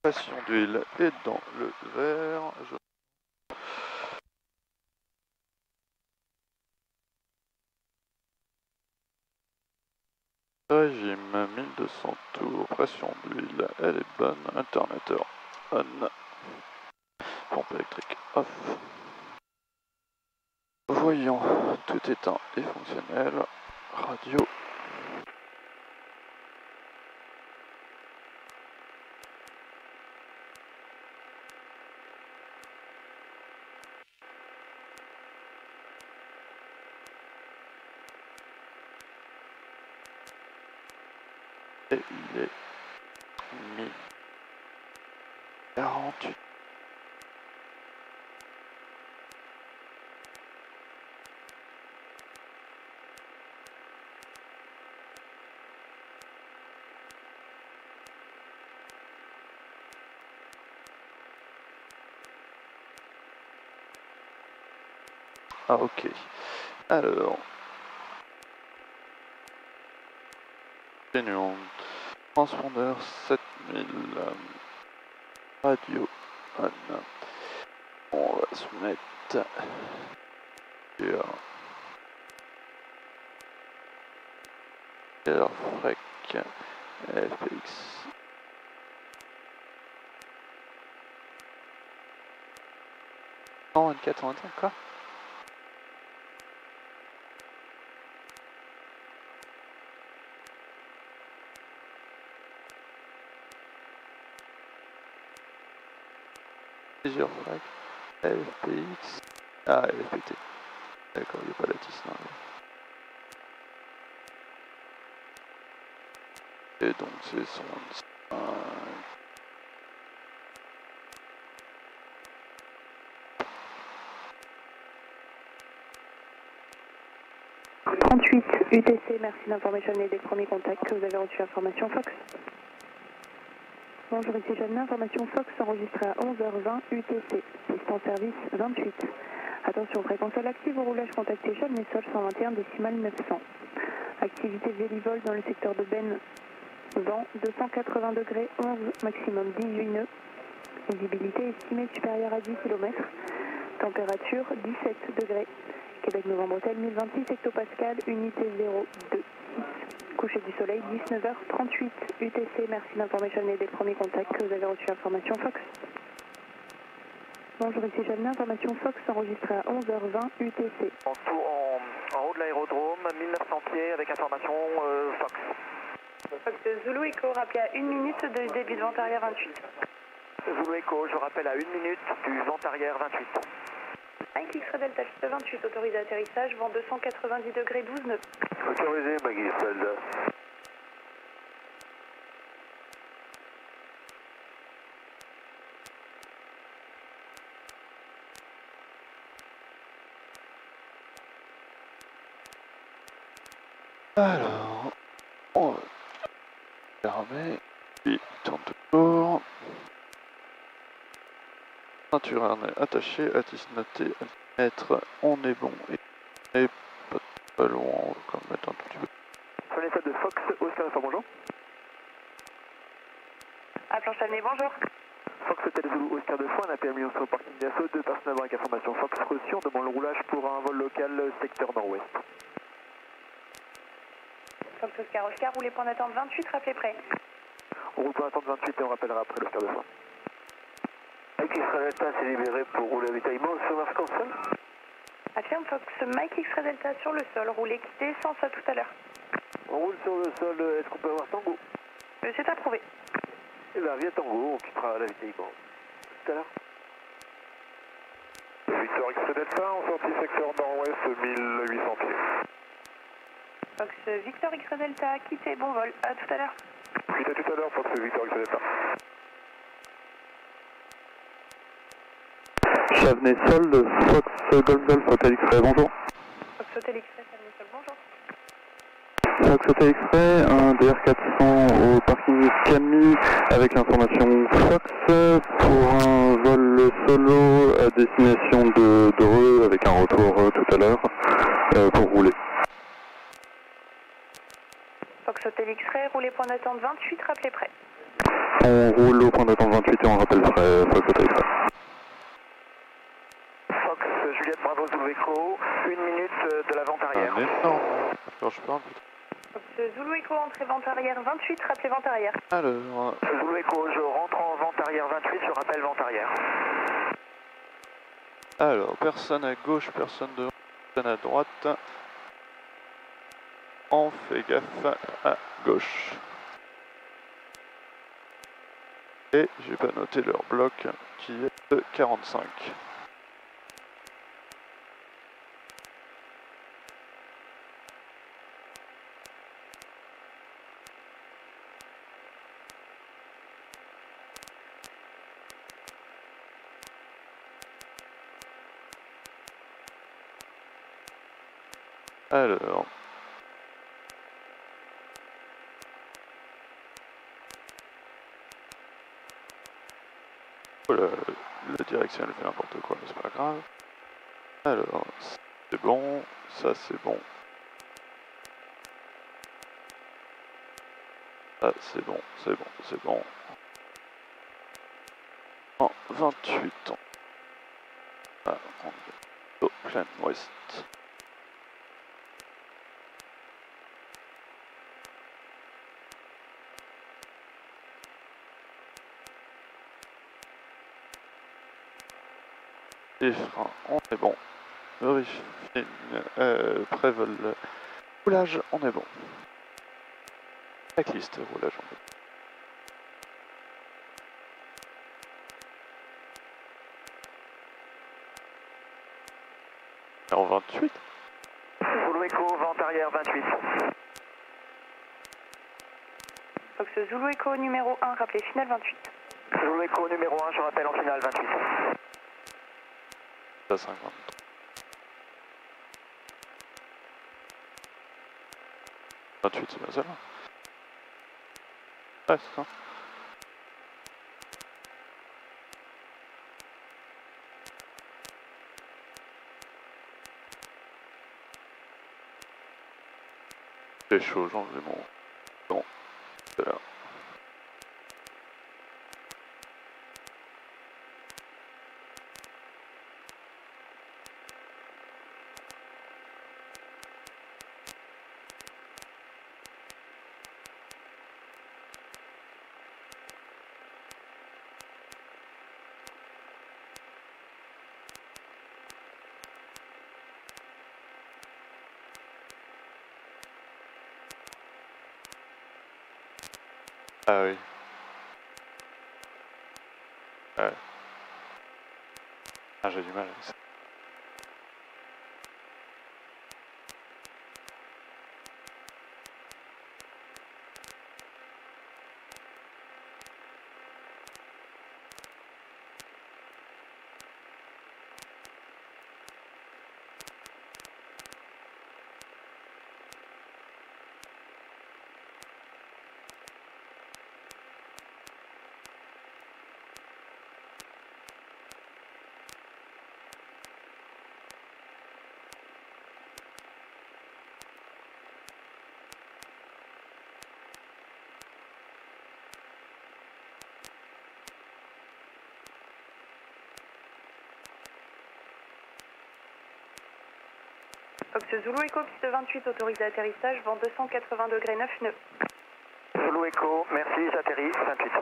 Pression d'huile est dans le verre. Régime 1200 tours, pression d'huile, elle est bonne, alternateur on, pompe électrique off. Voyons, tout éteint et fonctionnel, radio. Et il est 1048. Ah ok, alors, continuons. Transpondeur 7000, radio on. On va se mettre sur Airfrec FX. Non, 24 en quoi? Plusieurs fracs, LFPX, ah LFPT, d'accord, il n'y a pas lattice non. Et donc c'est son 38 UTC, merci d'information et des premiers contacts que vous avez reçu information Fox. Bonjour, ici Jeanne, information Fox enregistrée à 11h20 UTC, piste en service 28. Attention, fréquence sol active au roulage contacté Jeanne et sol 121 décimal 900. Activité vélivol dans le secteur de Ben, vent 280 degrés, 11 maximum 18 nœuds. Visibilité estimée supérieure à 10 km. Température 17 degrés. Québec Novembre Hôtel 1026 hectopascal, unité 026. Coucher du soleil 19h38 UTC, merci d'information et des premiers contacts que vous avez reçu information Fox. Bonjour, ici Jeanne, information Fox enregistrée à 11h20 UTC. En haut de l'aérodrome, 1900 pieds avec information Fox. Fox Zulu Echo, rappelé à 1 minute de début de vent arrière 28. Zulu Echo, je rappelle à 1 minute du vent arrière 28. Mike X-Ray Delta 28, autorisé atterrissage, vent 290 degrés 12 nœuds. Autorisé, Mike X-Ray Delta. Alors, on va fermer, puis tourne toujours. Ceinture harnais attaché, attisse noté, mettre, on est bon, et pas loin, on va quand même mettre un tout petit peu. Sur l'état de Fox, Oscar Alpha, bonjour. Appelons Chanel, bonjour. Fox Hotel Zulu, Oscar de Foix, un appel mis au parking d'assaut, 2 personnes avec information Fox reçue, on demande le roulage pour un vol local secteur nord-ouest. Fox Oscar, Oscar, roulez point d'attente 28, rappelez prêt. On roule pour attendre 28 et on rappellera après l'Oscar de Foix. Mike X-Ray Delta s'est libéré pour rouler avitaillement sur la fréquence sol. Affirme Fox, Mike X-Ray Delta sur le sol, roulez quittez sans ça tout à l'heure. On roule sur le sol, est-ce qu'on peut avoir Tango? C'est approuvé. Eh bien, via Tango, on quittera l'avitaillement. Tout à l'heure. Victor X-Ray Delta, en sortie secteur nord-ouest, 1800 pieds. Fox Victor X-Ray Delta, quittez, bon vol, à tout à l'heure. Quittez tout à l'heure, Fox Victor X-Ray Delta. Chavenay Sol, Fox Golf Golf Hotel X-Ray, bonjour. Fox Hotel X-Ray, Chavenay Sol, bonjour. Fox Hotel X-Ray, un DR400 au parking Camille avec l'information Fox pour un vol solo à destination de Dreux avec un retour tout à l'heure pour rouler. Fox Hotel X-Ray, roulez point d'attente 28, rappelez prêt. On roule au point d'attente 28 et on rappelle frais Fox Hotel X-Ray. Fox Juliette Bravo Zulu Echo, 1 minute de la vente arrière. Un énorme, quand je parle. Fox Zulu Echo, entrée vente arrière 28, rappelez vente arrière. Alors, Zulu Echo, je rentre en vente arrière 28, je rappelle vente arrière. alors, personne à gauche, personne devant, personne à droite. On fait gaffe à gauche. Et j'ai pas noté leur bloc qui est de 45. Alors, oh là, la direction elle fait n'importe quoi, mais c'est pas grave. Alors, c'est bon, ça c'est bon. Ça c'est bon, c'est bon, c'est bon. En 28 ans. Ah, on est au plein ouest. Les freins, on est bon. Vérifie, prévol, roulage, on est bon. Checklist, roulage, on est bon. En 28. Zulu Echo, vente arrière 28. Fox Zulu Echo numéro 1, rappelez finale 28. Zulu Echo numéro 1, je rappelle en finale 28. À 50. C'est bien ça là. Ouais, c'est ça. C'est chaud, j'enlève mon... Bon, c'est là. Ah oui. Ouais. Ah, j'ai du mal avec ça. Fox Zulu Echo, piste 28, autorisé atterrissage, vent 280 degrés 9 nœuds. Zulu Echo, merci, j'atterris 28.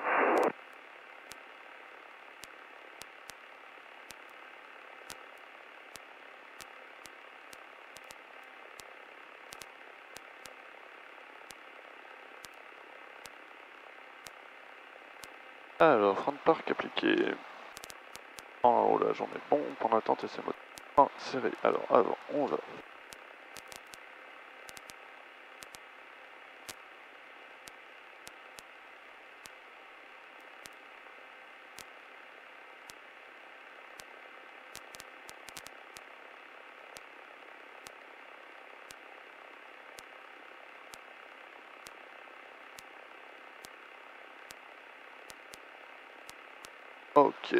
Alors, frein de parc appliqué. Oh là, j'en ai bon, pour l'attente et c'est mode 1 serré. Alors, avant, on va. Ok.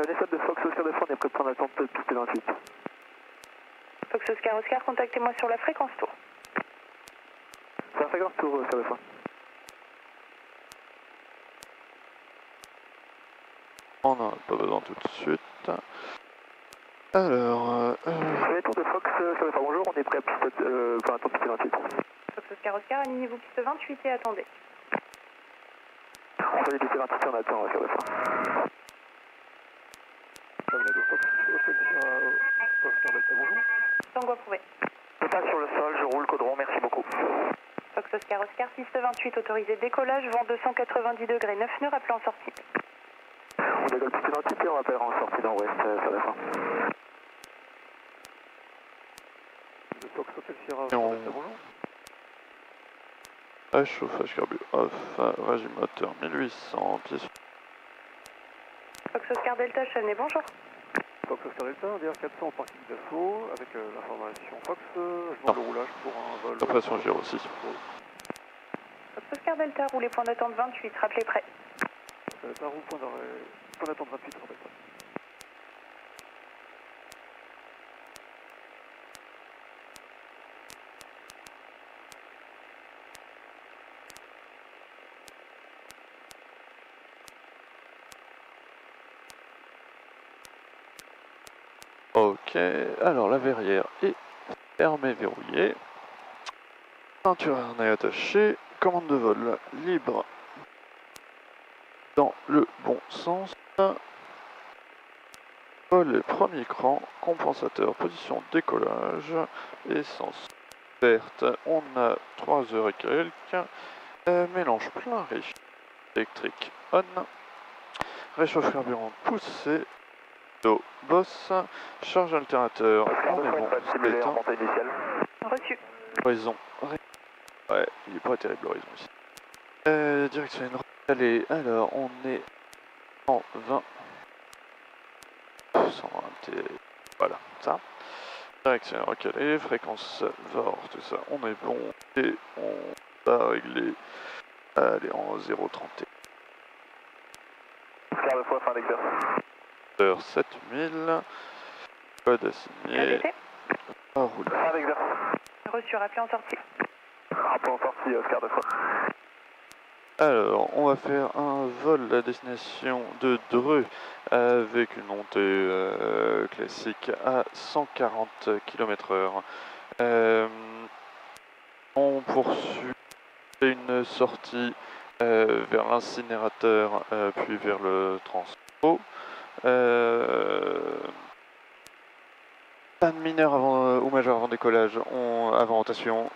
Nessab de Fox Oscar de fois, on est prêt de prendre l'attente de piste 28. Fox Oscar Oscar, contactez-moi sur la fréquence tour. C'est la fréquence tour, Oscar de fois. On n'en a pas besoin tout de suite. Alors... Les tours de Fox Oscar de fois, bonjour, on est prêt à piste, pour l'attente piste 28. Fox Oscar Oscar, alignez-vous piste 28 et attendez. On fait piste 28, on attend Oscar de fois. Tango approuvé. Je passe sur le sol, je roule caudron, merci beaucoup. Fox Oscar Oscar, piste 28, autorisé décollage, vent 290 degrés, 9 nœuds, rappelez en sortie. On décolle piste 28 et on rappellera en sortie nord-ouest sur la fin. Fox Hotel Sierra, bonjour. Chauffage carbu off, régime moteur 1800, pièce. Fox Oscar Delta, Chalnay, bonjour. Fox Oscar Delta, DR400 au parking d'assaut, avec l'information Fox, je demande le roulage pour un vol... Impression gyro aussi. Fox Oscar Delta, roulez point d'attente 28, rappelez prêt. Delta, roule point d'attente 28, rappelez prêt. Ok, alors la verrière est fermée, verrouillée. Ceinture harnais attachée, commande de vol libre dans le bon sens. Vol premier cran, compensateur, position décollage, essence verte, on a 3 heures et quelques. Mélange plein riche, électrique on, réchauffe carburant poussé. Boss, charge alternateur, on est bon, c'est éteint. Reçu. Horizon, ouais, il est pas terrible l'horizon ici. Direction recalée, alors on est 120. 120, voilà, ça. Direction recalée, fréquence VOR, tout ça, on est bon. Et on va régler, allez, en 0,30. Quart de fois, fin d'exercice. 7000, code assigné, à rouler. Fin d'exercice. Reçu, rappelez en sortie. Rappelez en sortie, Oscar de fois. Alors, on va faire un vol à destination de Dreux avec une montée classique à 140 km/h. On poursuit une sortie vers l'incinérateur puis vers le transpo. Pas de mineur avant, ou majeur avant décollage, avant rotation,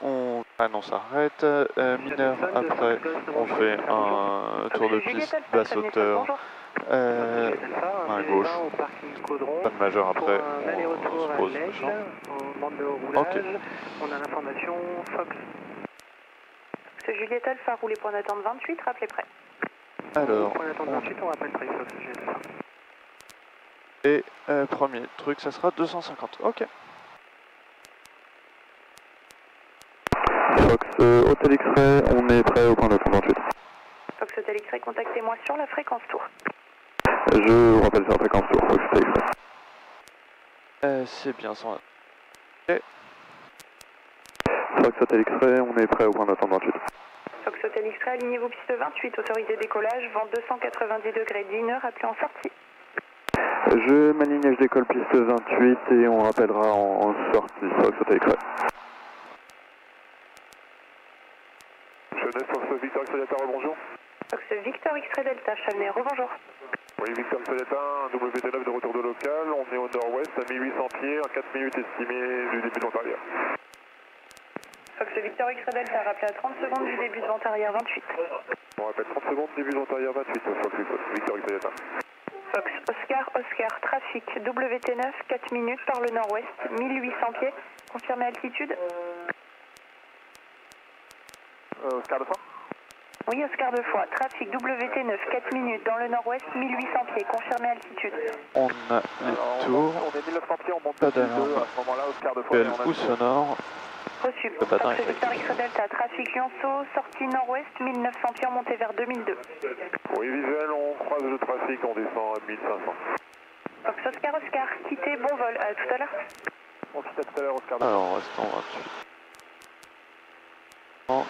ah non, ça arrête. Mineur après, on fait un tour de piste basse hauteur, main gauche. Pas de majeur après, on se pose machin. Ok. On a l'information Fox. Ce Juliette Alpha, roulez point d'attente 28, rappelez prêt. Alors, Point d'attente 28, on rappelle prêt, Fox, Juliette Alpha. et premier truc, ça sera 250. Ok. Fox Hotel X-Ray, on est prêt au point d'attente 28. Fox Hotel X-Ray, contactez-moi sur la fréquence tour. Je vous rappelle sur la fréquence tour, Fox Hotel X-Ray. C'est bien ça. Ok. Fox Hotel X-Ray, on est prêt au point d'attente 28. Fox Hotel X-Ray, alignez-vous piste 28, autorisé décollage, vent 290 degrés, 10 nœuds, rappelez en sortie. Je m'aligne, je décolle piste 28 et on rappellera en sortie, Fox Hotel X-Ray. Jeunesse, Fox Victor X-Ray Delta, bonjour. Fox Victor X-Ray Delta, Chalnay, rebonjour. Oui, Victor X-Ray Delta, un WT9 de retour de local, on est au nord-ouest à 1800 pieds, à 4 minutes estimées du début de vente arrière. Fox Victor X-Ray Delta, rappelez à 30 secondes du début de vente arrière 28. On rappelle 30 secondes, début de vente arrière 28, Fox Victor X-Ray Delta. Fox Oscar Oscar, trafic WT9, 4 minutes par le nord-ouest, 1800 pieds, confirmez altitude. Oscar de fois. Oui, Oscar 2 fois, trafic WT9, 4 minutes dans le nord-ouest, 1800 pieds, confirmez altitude. On a les tours. On est 1900 pieds, on monte Pas de 2 d'alarme. à ce moment-là, Oscar 2 fois. Belle ou sonore. Reçu. Le patin Fox est Victor X-Ray Delta, trafic Lionceau, sortie nord-ouest, 1900 pieds, montée vers 2002. Oui, visuel, on croise le trafic, on descend à 1500. Fox Oscar Oscar, quittez, bon vol, à tout à l'heure. On quitte à tout à l'heure, Oscar. Alors, on reste en 28. Bon.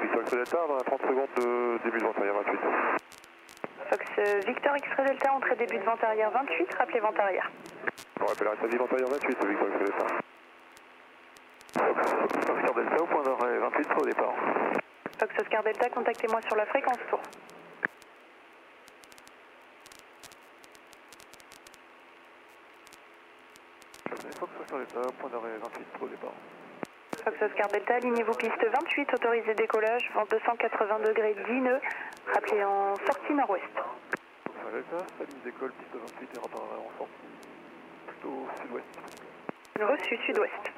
Victor X-Ray Delta, dans la 30 secondes de début de vente arrière 28. Fox Victor X-Ray Delta, entrée début de vente arrière 28, rappelez vente arrière. On rappelle à vie vente arrière 28, Victor X-Ray Delta. Fox Oscar Delta au point d'arrêt 28 au départ. Fox Oscar Delta, contactez-moi sur la fréquence tour. Fox Oscar Delta au point d'arrêt 28 au départ. Fox Oscar Delta, alignez-vous piste 28, autorisé décollage, vent 280 degrés 10 nœuds, rappelez en sortie nord-ouest. Fox Oscar Delta, ligne d'école, piste 28 et rapport en sortie. Plutôt sud-ouest. Reçu sud-ouest.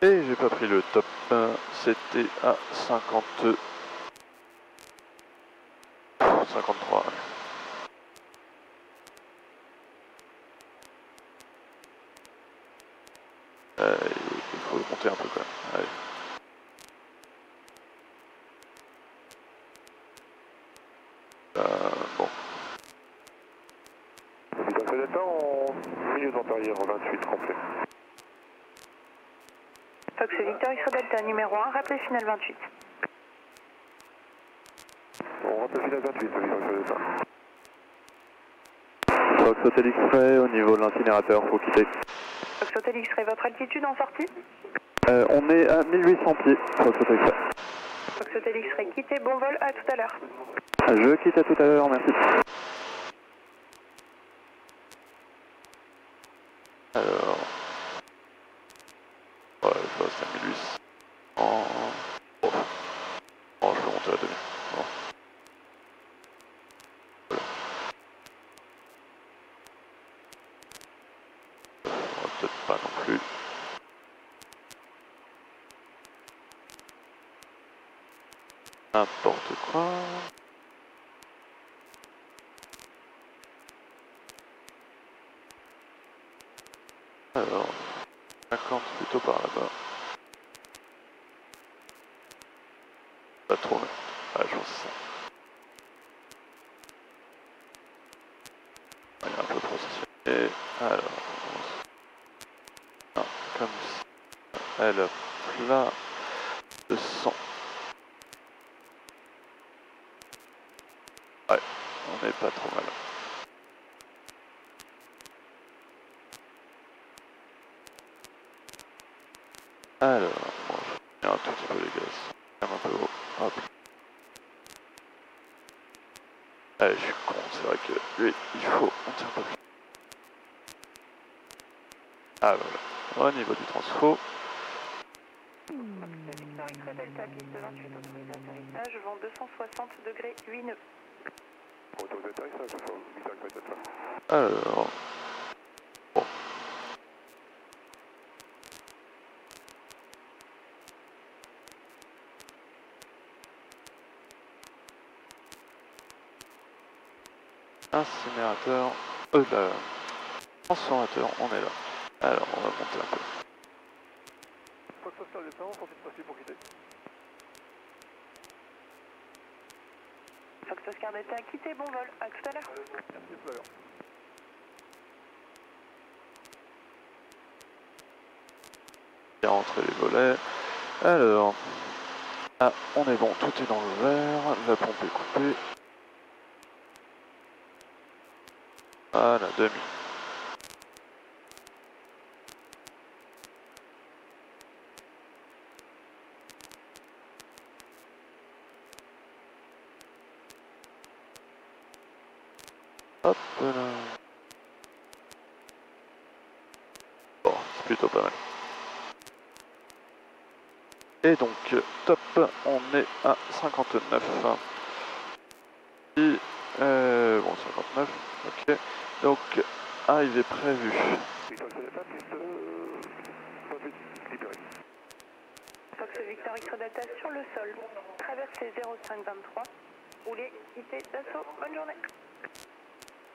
Et j'ai pas pris le top, c'était à 53. Il faut monter un peu quand même. Allez. Bon. Victor X-Ray Delta en milieu de vente arrière 28 complet. Fox Victor X-Ray Delta numéro 1, rappelez final 28. On rappelle final 28, Victor X-Ray Delta. Fox Hotel X-Ray, au niveau de l'incinérateur, faut quitter. Fox Hotel X-Ray, votre altitude en sortie? On est à 1800 pieds, Fox Hotel X-Ray. Fox Hotel X-Ray, quittez, bon vol, à tout à l'heure. Je quitte à tout à l'heure, merci. Alors. Ouais, je reste à 1800. Oh, je vais monter à 2000. Bon. Voilà. On va peut-être pas non plus. N'importe quoi. Alors, 50 plutôt par là-bas. Pas trop, mais... Ah, je pense que c'est ça. Il est un peu processé. Alors, non, comme ça. Elle a plat de 100. Ouais, on n'est pas trop mal. Alors, bon, je vais un tout petit peu les gaz. Même un peu haut. Hop. Allez, je suis con, c'est vrai que lui, il faut monter un peu plus. Ah voilà, au niveau du transfo. Victor X-Ray Delta, piste 28, autorisé atterrissage, vent 260 degrés 8 nœuds. Autorisé atterrissage, Victor X-Ray Delta. Alors, bon. Incinérateur, transformateur, on est là. Alors, on va monter un peu. Fox Oscar Delta, on s'en fait passer pour quitter. Fox Oscar Delta, quittez, bon vol, à tout à l'heure. Merci, à tout à l'heure. Bien rentrer les volets. Alors, ah, on est bon, tout est dans le vert, la pompe est coupée. Voilà, 2000. Hop là. Bon, c'est plutôt pas mal. Et donc, top, on est à 59. Et, bon, 59, ok. Donc, arrivée prévue. Fox Victor X-ray Delta sur le sol. Traversée 0523. Roulez, IT d'assaut. Bonne journée.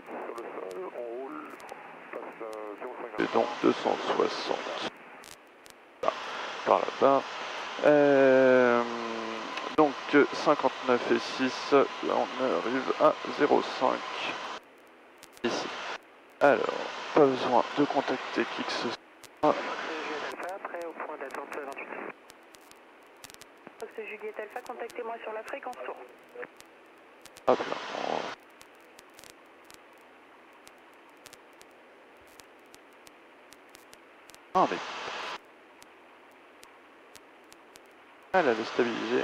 Sur le sol, on roule, passe 0,5. Et donc 260. Là, par là-bas. Donc 59 et 6, là on arrive à 0,5. Ici. Alors, pas besoin de contacter qui que ce soit. Alpha, prêt au point d'attente 28. Fox Juliette Alpha, contactez-moi sur la fréquence tour. Hop là. Ah mais... Elle a déstabilisé.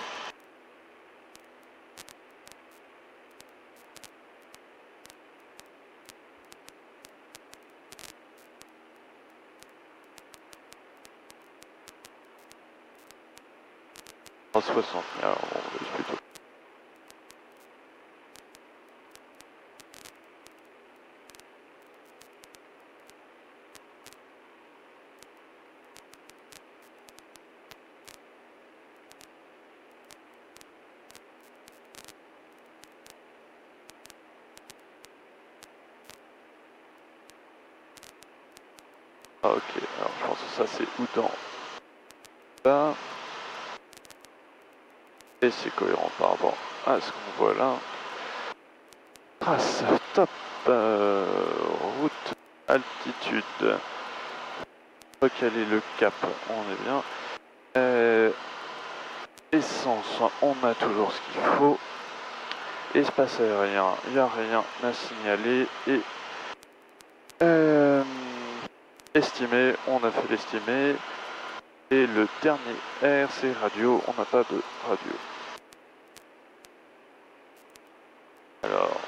En 60, alors on va plutôt. Ah, ok, alors je pense que ça c'est Oudan. Là. Et c'est cohérent par rapport à ce qu'on voit là. Trace, top, route, altitude. Recaler le cap, on est bien. Essence, on a toujours ce qu'il faut. Espace aérien, il n'y a rien à signaler. Et estimé, on a fait l'estimé. Et le dernier R, c'est radio, on n'a pas de radio. Alors...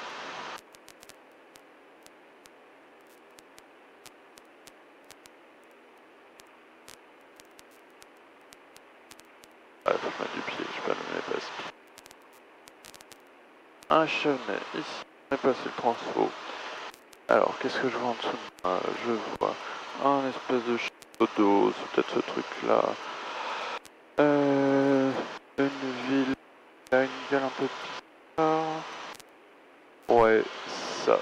Ah, faut que je mette du pied, je vais pas le mettre pas ce pied. Un chenet, ici, on est passé le transfo. Alors, qu'est-ce que je vois en dessous de moi? Je vois un espèce de château d'eau, c'est peut-être ce truc-là. Une ville, il y a une gueule un peu bizarre. Ouais, ça.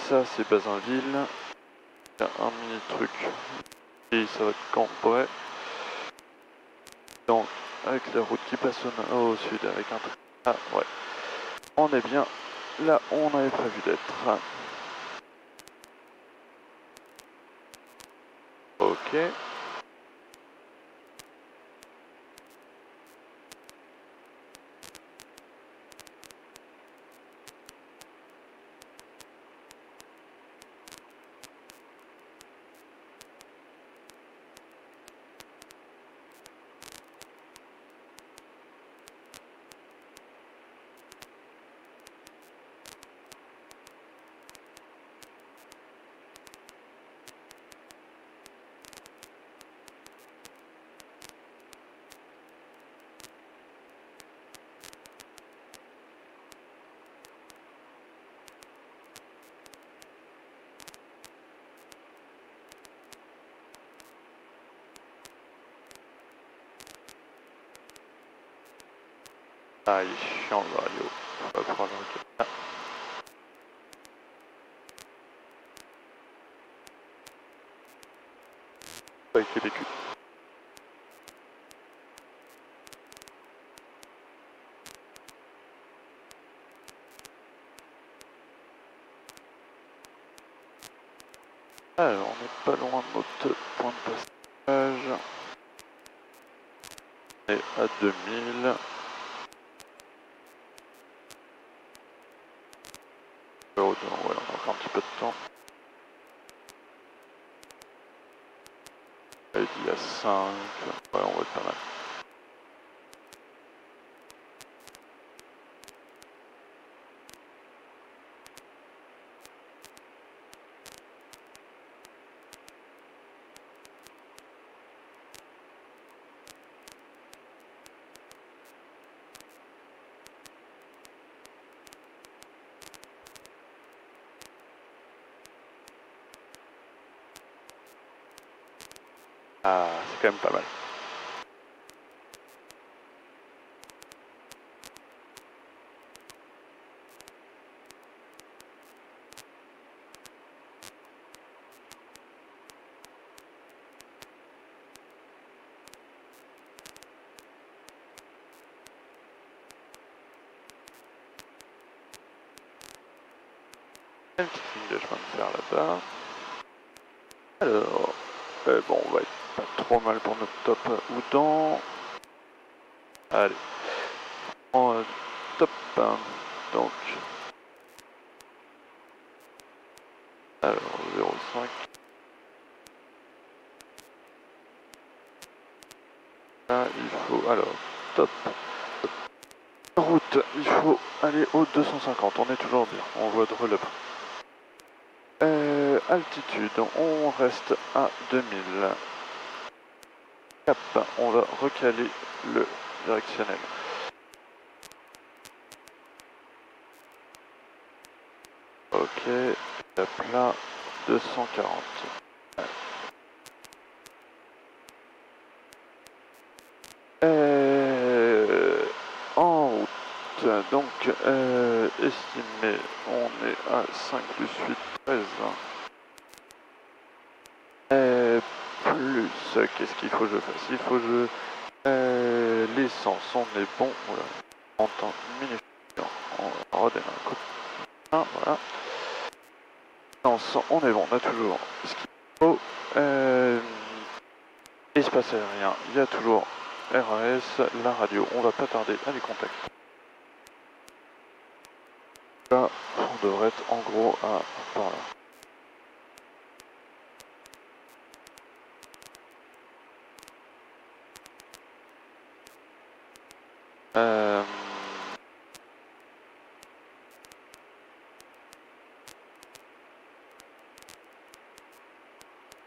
Ça, c'est Bazinville. Il y a un mini truc. Et ça va être Cambrai. Donc, avec la route qui passe au sud, avec un truc. Ah, ouais. On est bien là où on avait prévu d'être. Ok. Ah, il est chiant le radio. On va prendre le cas. Avec les culs. Alors, on n'est pas loin de notre point de passage. On est à 2000. Ouais, on a encore un petit peu de temps. Elle dit à 5. Ouais, on va être pas mal. Ah, c'est quand même pas mal. Une petite ligne de chemin de fer là-bas. Alors, bon, on va être pas trop mal pour notre top Oudan. Allez, en top 1, donc. Alors, 0,5. Là, il faut, alors, top. Route, il faut aller au 250, on est toujours bien, on voit de relève. Altitude, on reste à 2000. Cap, on va recaler le directionnel. Ok, la plat 240. En route, donc estimé, on est à 5 plus 8, 13. Plus, qu'est-ce qu'il faut que je fasse? Il faut que je... l'essence, on est bon. Voilà. En temps minute, on redémarre un coup. Voilà. L'essence, on est bon, on a toujours ce qu'il faut. Espace aérien, il y a toujours RAS, la radio, on va pas tarder à les contacter. Là, on devrait être en gros à par là.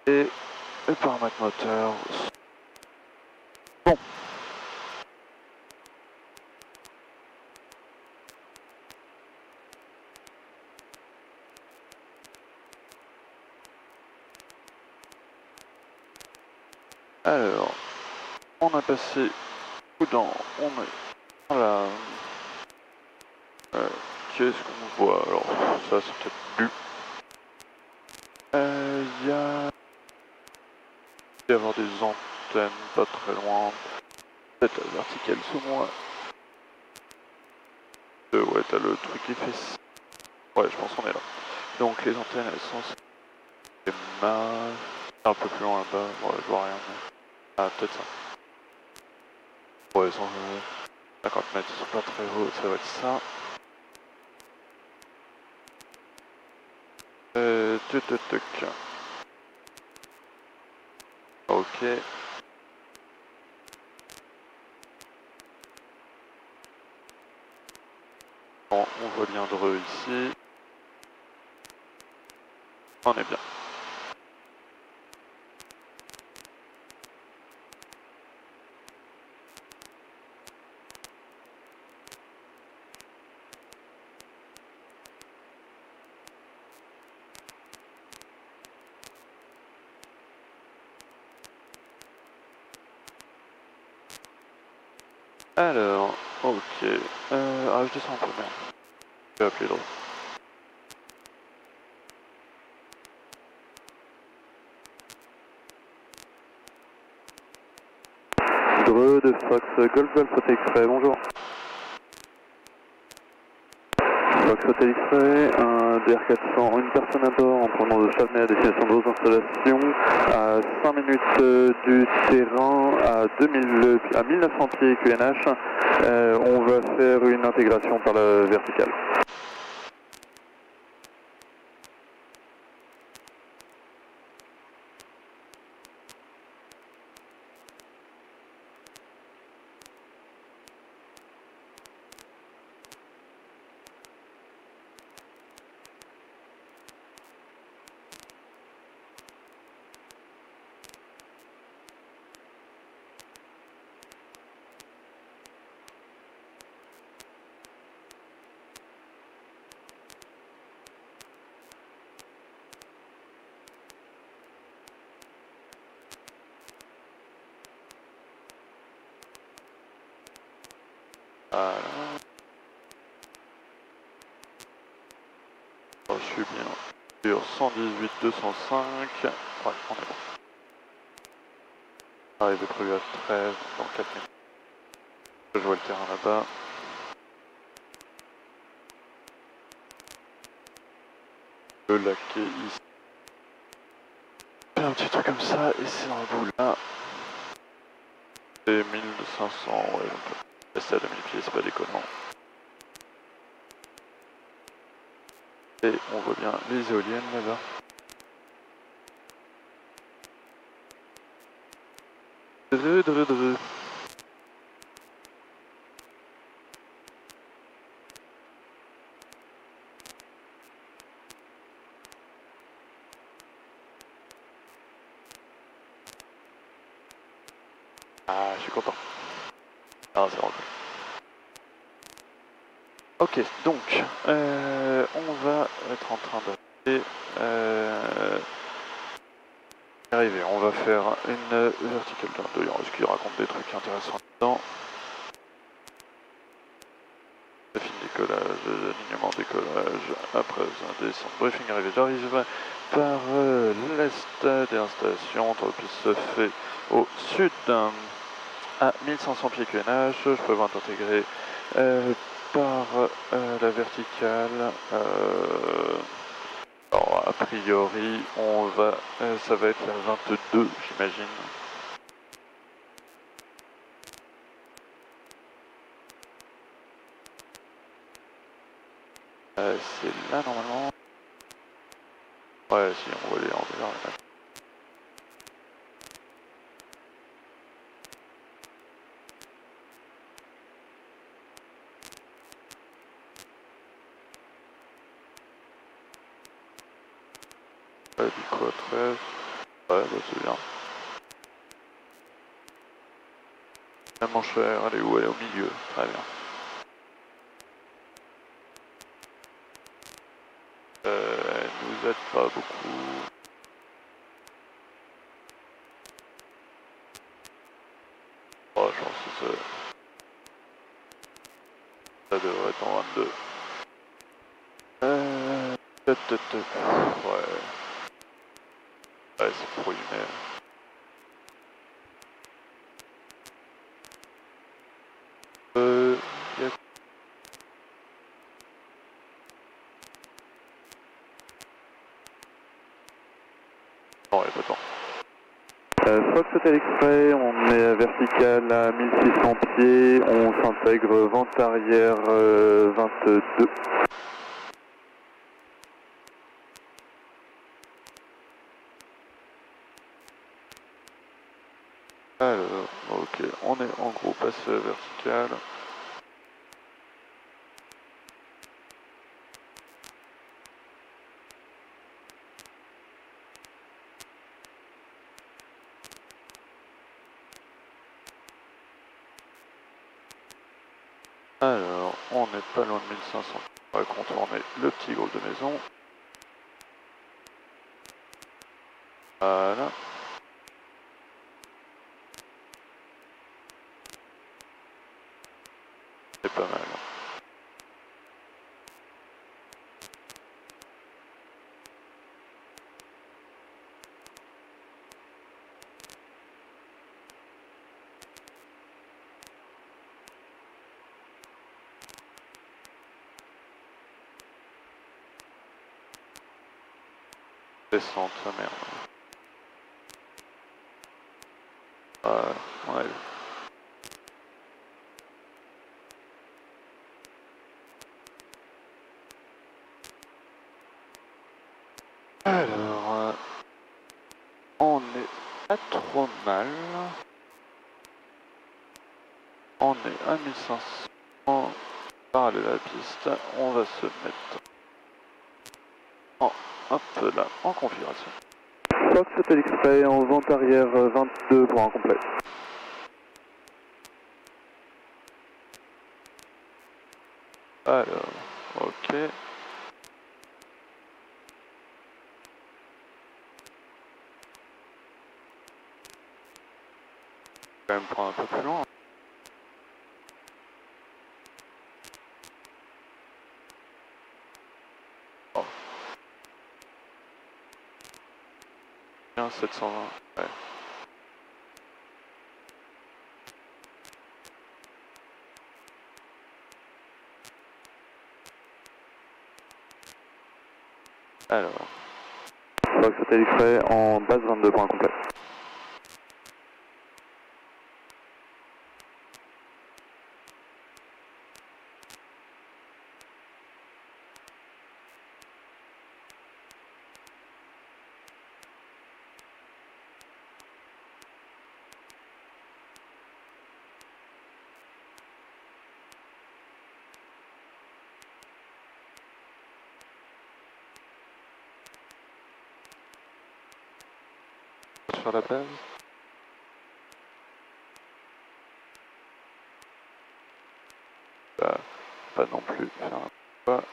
Et le paramètre moteur. Bon. Alors, on a passé Oudan, on est voilà. Qu'est-ce qu'on voit? Alors, ça c'est peut-être bu. Il y avoir des antennes pas très loin. Peut-être la verticale sous moi. Ouais, t'as le truc qui fait ça. Ouais, je pense qu'on est là. Donc les antennes, elles sont un peu plus loin là-bas. Ouais, je vois rien. Mais... ah, peut-être ça. Ouais, ils sont 50 mètres, ils sont pas très hauts, ça va être ça. Tuc. Ok. Bon, on voit bien Dreux ici. On est bien. Alors, ok. Ah, je descends un peu, merde. Je vais appeler Dreux. Dreux de Fox Golf Hotel X-Ray, bonjour. Fox Hotel X-Ray, un DR400, une personne à bord en provenance de Chavenay à destination de vos installations, à 5 minutes du terrain, à 1900 pieds QNH. On va faire une intégration par la verticale. Voilà. Oh, je suis bien sur 118 205. Ouais, on est bon. Arrivée prévue à 13 dans 4 minutes. Je vois le terrain là-bas. Le lac est ici. Un petit truc comme ça et c'est dans le bout là. Et 1500, ouais, donc rester à 2000 pieds, c'est pas déconnant. Et on voit bien les éoliennes là-bas. Ah, je suis content. Ah, c'est rentré. Ok, donc, on va être en train de... arriver, on va faire une verticale d'un est-ce qu'il raconte des trucs intéressants dedans. Fin décollage, alignement décollage, après un descente, briefing arrivé, j'arrive par l'est des installations, la piste se fait au sud à 1500 pieds QNH, je prévois d'intégrer par la verticale, alors a priori on va, ça va être la 22 j'imagine. C'est là normalement. Ouais, si on voit les envers là. Ouais, du coup à 13. Ouais, bah c'est bien. La manchère, elle est où? Elle est au milieu, très bien. Elle nous aide pas beaucoup. Oh, je pense que ça devrait être en 22. Ouais. Ouais, c'est pour une. Y a... Non, il n'y a pas de temps. Fox Hotel Express, on est à vertical à 1600 pieds, on s'intègre vente arrière 22. Alors, ok, on est en gros passé vertical. Alors, on n'est pas loin de 1500. On va contourner le petit groupe de maisons. Voilà. C'est pas mal. Descente, merde. Ouais. Alors, on est pas trop mal. On est à 1500 parallèle à la piste. On va se mettre en, hop là, en configuration. Fox Hotel Express en vente arrière 22 pour un complet. Alors, ok. Quand même prendre un peu plus loin. 15 720. Ouais. Alors. Fox Hotel X-Ray en base 22 points complet. Sur la base. Pas non plus faire un pas.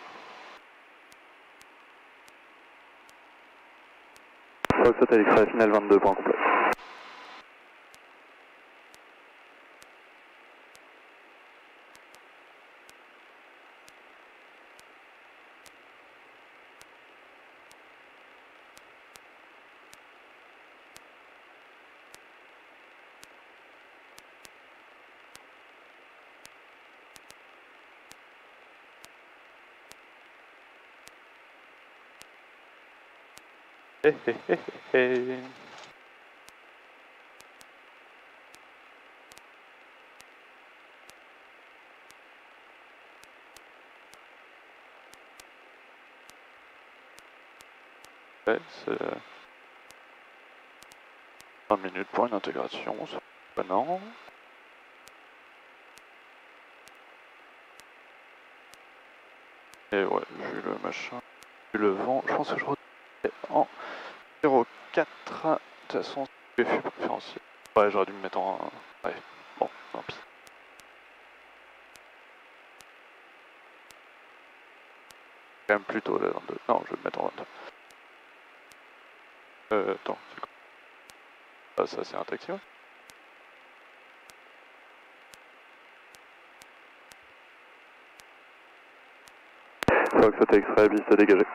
Fox Hotel X-Ray final 22 points complet. Hé hé hé hé hé. Ouais, c'est 20 minutes pour une intégration, c'est pas non. Et ouais, vu le machin, vu le vent, je pense que je retourne en 0,4. De toute façon, c'est fait préférentiel. Ouais, j'aurais dû me mettre en... Ouais, bon, tant pis. Quand même plutôt la 22. Non, je vais me mettre en 22. Attends, c'est quoi? Ah, ça c'est un taxi, ouais. Fox Hotel X-Ray, piste dégagée.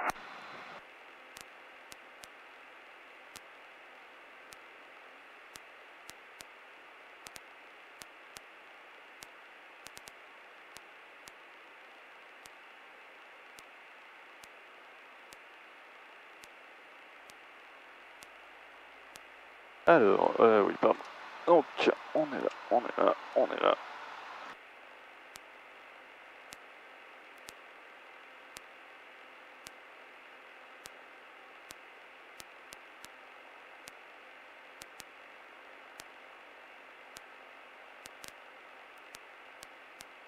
Alors, oui, pardon. Donc, on est là, on est là, on est là.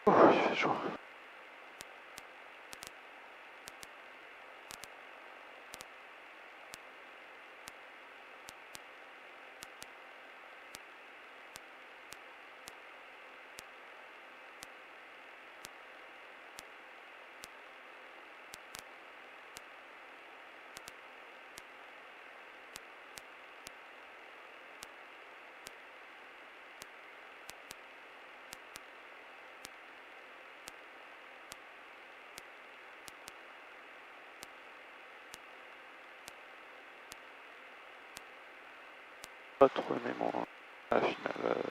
Oh, il fait chaud. Pas trop aimé mon la finale.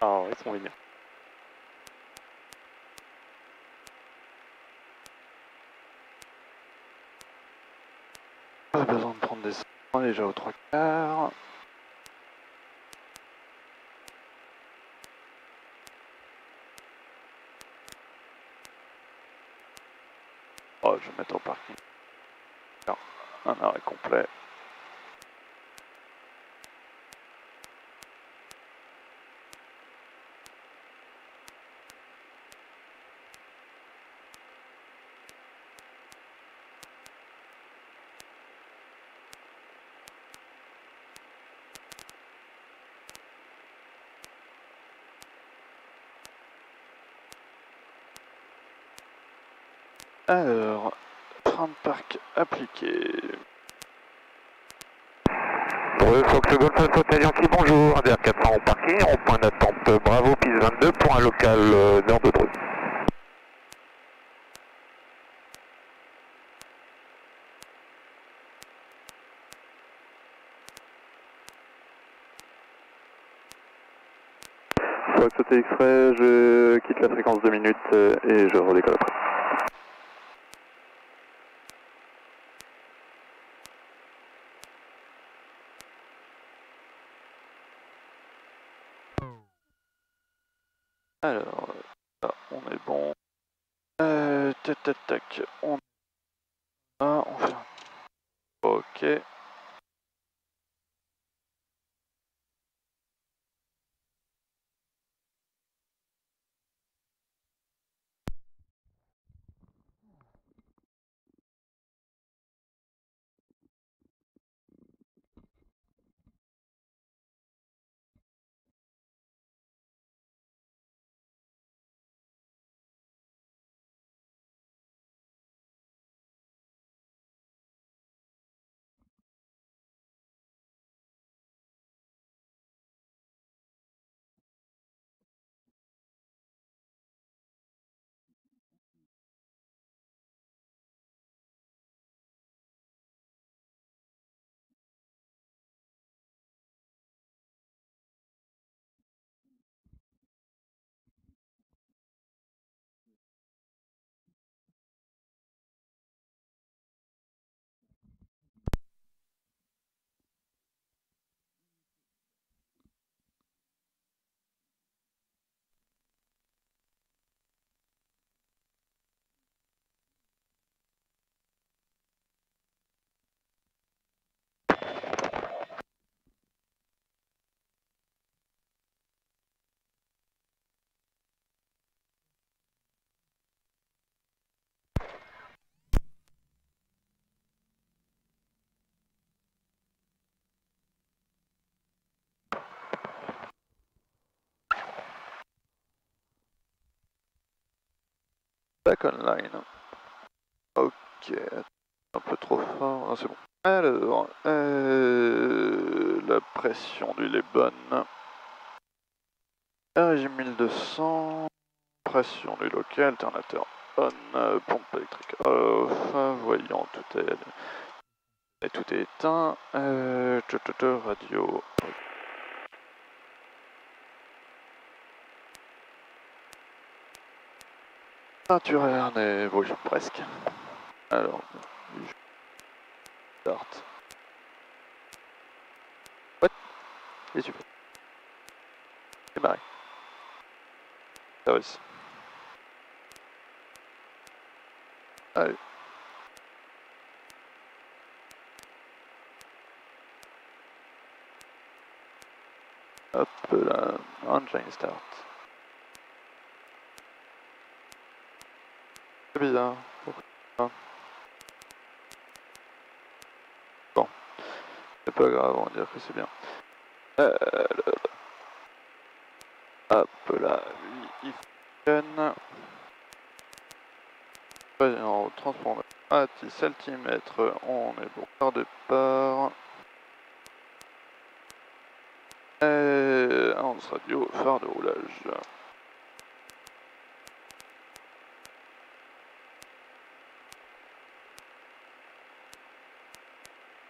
Ah, ils sont mignons. Pas besoin de prendre des soins déjà aux 3/4. Oh, je vais mettre au parking. Non, un arrêt complet. Alors, frein de parc appliqué. Fox Golf Hotel Yankee, bonjour, ADR 400 au parking, en point d'attente Bravo, piste 22 pour un local nord de Dreux. Fox Hotel X-Ray, je quitte la fréquence 2 minutes et je redécolle après. Alors, là, on est bon. Tac, tac, tac. On fait. Ok. Back online. Ok. Un peu trop fort. Ah, c'est bon. Alors, la pression d'huile est bonne. Régime 1200. Pression du local, alternateur on, pompe électrique off. Voyant, tout est éteint. Radio. Ceinture est oui, presque. Alors, start. What? Et tu peux. Démarrer. Service. Allez. Hop là, engine start. C'est bizarre. Pourquoi? Bon, c'est pas grave, on va dire que c'est bien. Hop là, lui il fonctionne. En transport à 10 cm, on est bon. Par départ. Annonce radio, phare de roulage.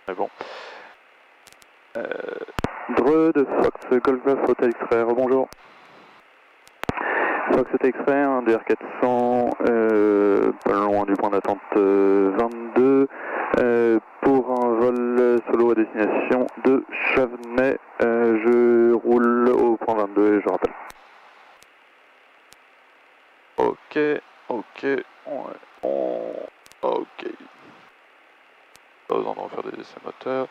Mais bon. Dreux de Fox Golf Hotel X-Ray, rebonjour. Fox Hotel X-Ray, un DR400, pas loin du point d'attente 22, pour un vol solo à destination de Chavenay. Je roule au point 22 et je rappelle. Ok, ok, ok. Pas besoin d'en faire des essais moteurs.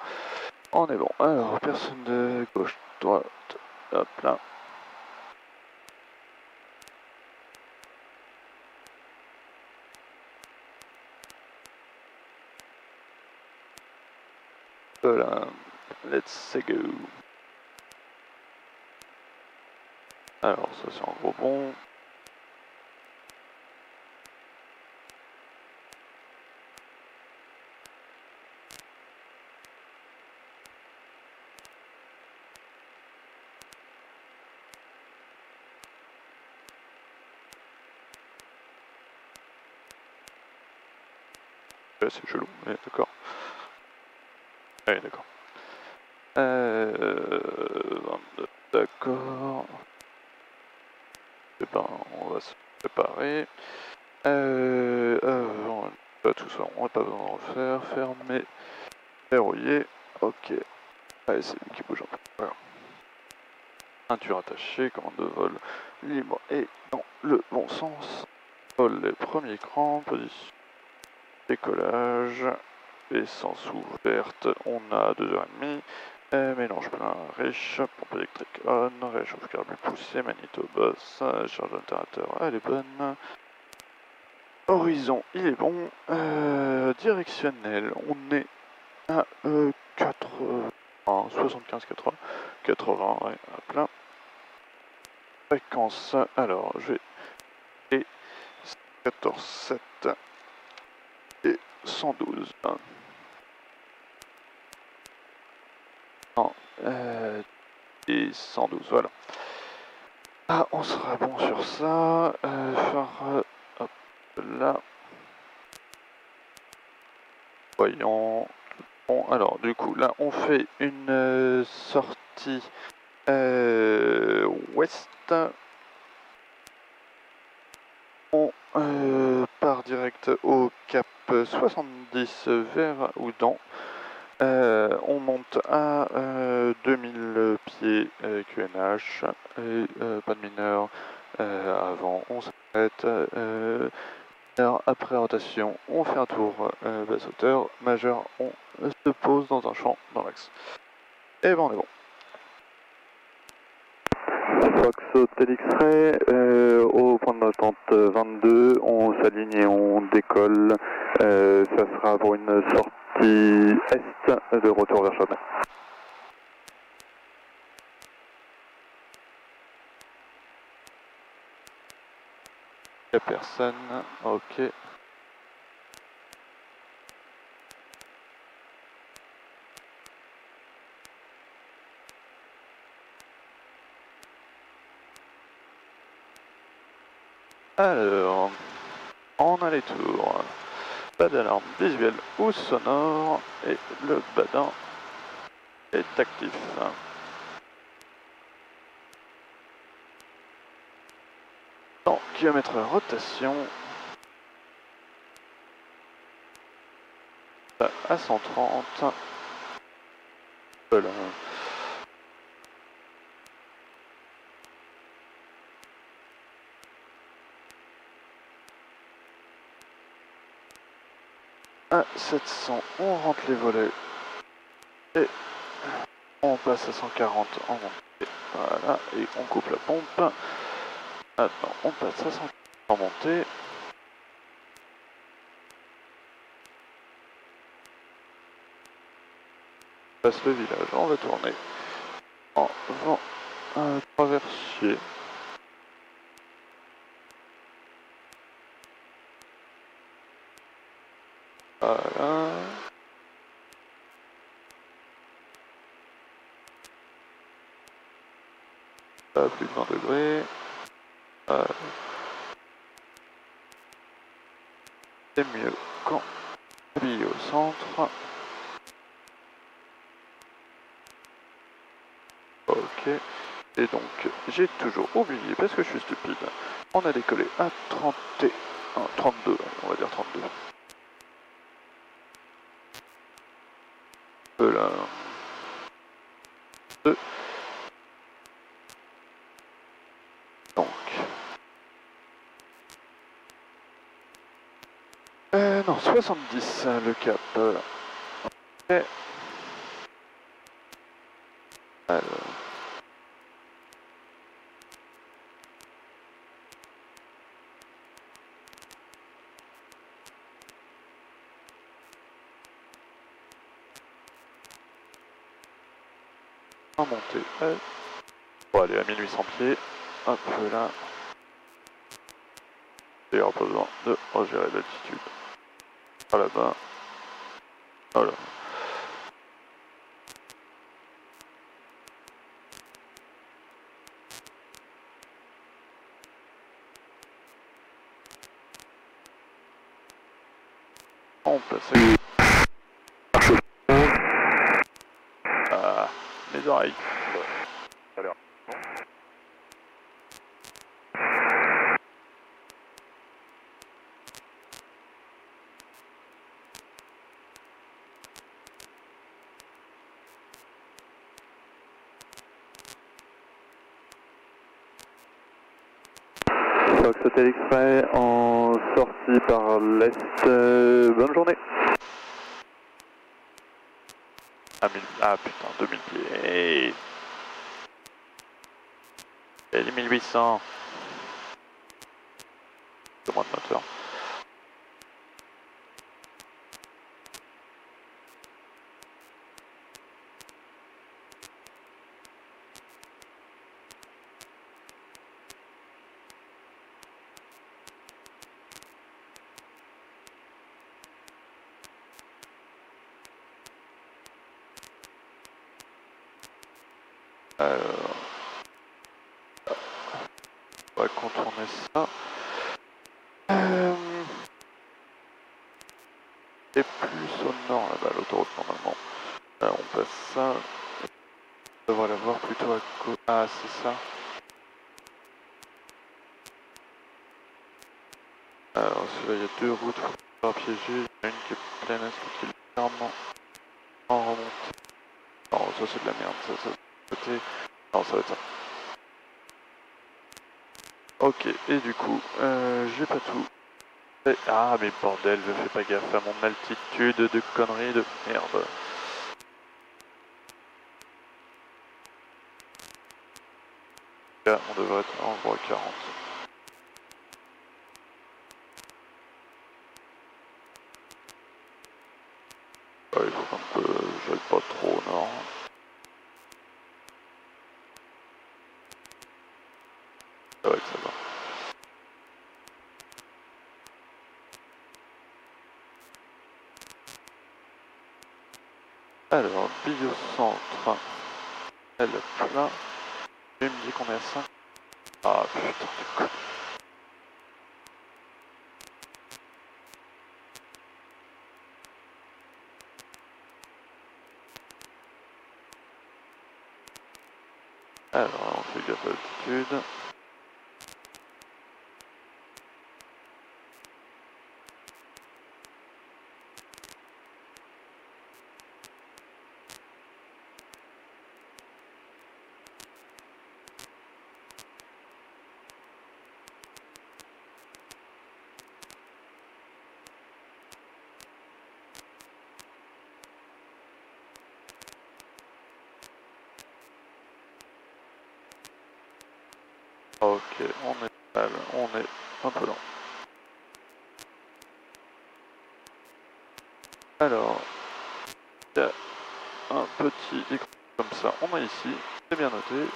On est bon. Alors, personne de gauche, droite. Hop là. Voilà. Let's go. Alors, ça c'est un gros bon. c'est chelou, mais d'accord. Oui, d'accord. 22, d'accord. Eh ben, on va se préparer. Tout ça, on n'a pas besoin de refaire. Fermer, verrouiller. Ok. Allez, c'est lui qui bouge un peu. Voilà. Ceinture attachée, commande de vol libre et dans le bon sens. Vol les premiers crans, position. Décollage. Essence ouverte, on a 2h30. Mélange plein, riche, pompe électrique on, réchauffe carburant poussé, magnéto boss, charge d'altérateur, elle est bonne. Horizon, il est bon. Directionnel, on est à 75, 80, ouais, à plein. Fréquence, alors je vais. Et 14, 7 et 112. Non, et 112, voilà. Ah, on sera bon sur ça. Hop, là. Voyons. Bon, alors, du coup, là, on fait une sortie ouest. On part direct au cap 70 vers Oudan. On monte à 2000 pieds QNH et pas de mineurs avant, on s'arrête. Après rotation, on fait un tour basse hauteur, majeur, on se pose dans un champ dans l'axe. Et ben on est bon. Fox Hotel X-Ray, au point d'attente 22, on s'aligne et on décolle. Ça sera pour une sortie est de retour vers Châtenay. Il n'y a personne, ok. Alors, en aller-tour, pas d'alarme visuelle ou sonore et le badin est actif. En kilomètre rotation à 130. Voilà. À 700, on rentre les volets et on passe à 140 en montée. Voilà, et on coupe la pompe. Maintenant, on passe à 140 en montée. On passe le village, on va tourner en vent traversier. Voilà. À plus de 20 degrés. C'est mieux quand habillé au centre. Ok. Et donc, j'ai toujours oublié, parce que je suis stupide, on a décollé à 32, on va dire 32. Là. 2. Donc. Non, 70 le cap. Ok. Alors. En montée. Bon, aller à 1800 pieds. Hop là. Et on n'a pas besoin de regérer l'altitude. Ah là-bas. Voilà. On passe à les oreilles. Fox Hotel Express en sortie par l'est. Bonne journée. Ah putain, 2000 pieds. Et 1800. C'est moins de moteur. Alors, on va contourner ça. Et plus au nord là-bas, l'autoroute normalement. On passe ça. On devrait la voir plutôt à gauche. Ah, c'est ça. Alors, celui-là, il y a deux routes pour piéger. Il y en a une qui est pleine, est-ce qu'il est légèrement en remontée. Non, ça c'est de la merde, ça côté. Non, ça va être ça. Ok, et du coup, j'ai pas tout. Ah, mais bordel, je fais pas gaffe à mon altitude de conneries de merde. Là, on devrait être en voie 40. Il faut un peu, j'aille pas trop au nord. C'est vrai que ça va. Alors, biocentre, elle est plein. Il me dit qu'on est à 5. Ah putain de con. Alors, on fait gaffe à l'altitude. Ok, on est mal, on est un peu lent. Alors, il y a un petit écran comme ça, on a ici, c'est bien noté.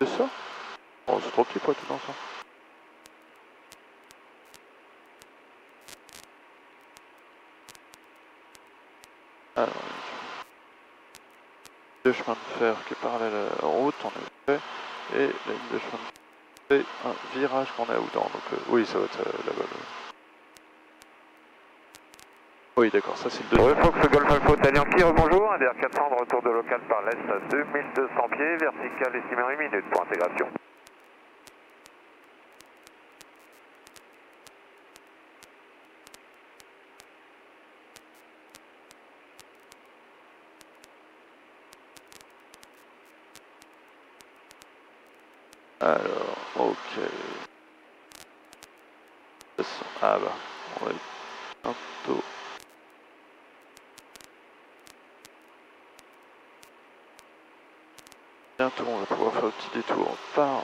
C'est ça? Oh, c'est trop petit pour être dans ça. Alors, le chemin de fer qui est parallèle à la route, on est fait, et la ligne de chemin de fer, c'est un virage qu'on est à Oudan, donc oui, ça va être là-bas. Oui, d'accord, ça c'est le deuxième. Fox Golf Alpha Hotel Yankee, rebonjour, ADR 400 de retour de local par l'est à 2200 pieds, vertical estimé en 1 minute pour intégration. Alors, ok. Ah bah, on va bientôt. Bientôt, on va pouvoir faire le petit détour par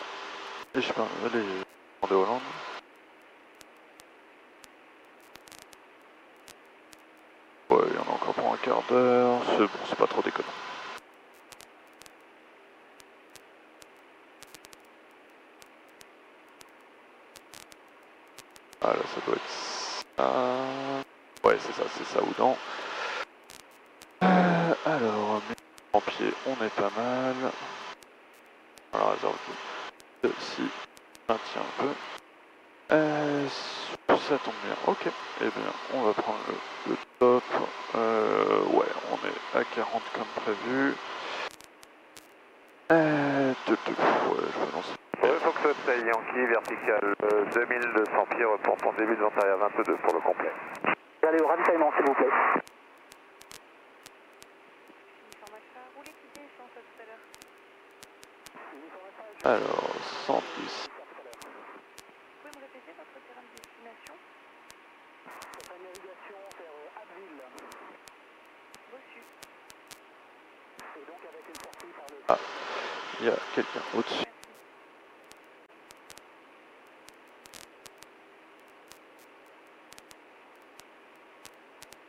les chemins de Hollande. Ouais, il y en a encore pour un quart d'heure. C'est bon, c'est pas trop déconnant. Ah là, ça doit être ça. Ouais, c'est ça, Oudan. Alors, en pied, on est pas mal. Alors, réserve de 6, maintient un peu. Ça tombe bien, ok. Eh bien, on va prendre le top. Ouais, on est à 40 comme prévu. Ouais, je vais lancer. Fox Hotel Yankee, vertical 2200 pieds, reportant début de vent arrière 22 pour le complet. Allez au ravitaillement s'il vous plaît. Alors, 110. Vous pouvez me répéter votre terrain de destination? Votre navigation vers Abbeville. Reçu. Et donc avec une sortie par le... Ah, il y a quelqu'un au-dessus.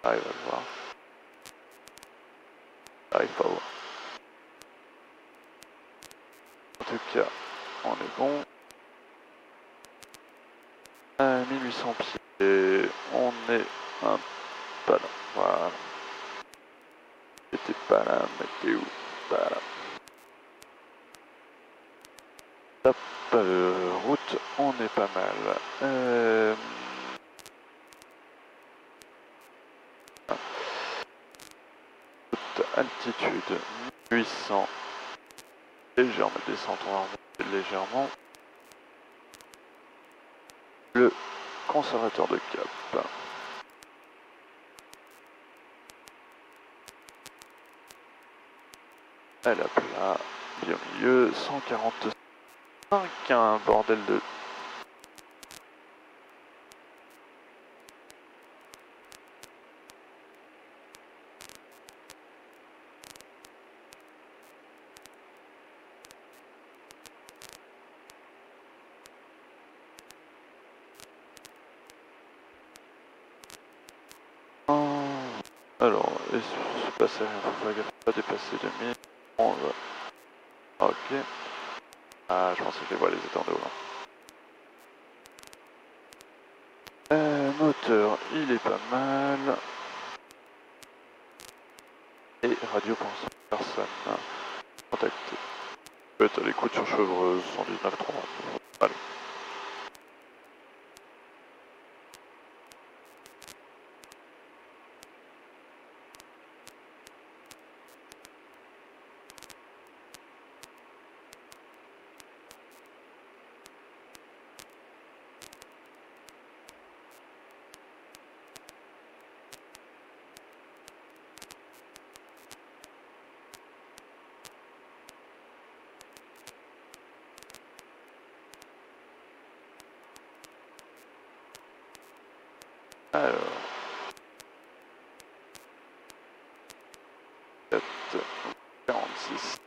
Arrive à le voir. Arrive pas à voir. En tout cas, on est bon. 1800 pieds. On est un pas là. Voilà. T'étais pas là, mais t'es où? Pas là. Top, route, on est pas mal. Altitude 800, légèrement descente, on va remonter légèrement. Le conservateur de cap. Elle a plat, bien au milieu, 145, un bordel de... Alors, c'est passé rien, faut faire gaffe, pas dépasser 2000. On va... Ok. Ah, je pense que je les vois les étangs de haut. Moteur, il est pas mal. Et radio pour personne. Contacté. Peut-être à l'écoute sur Chevreuse, 119.3. Allez. Alors, 7, 46.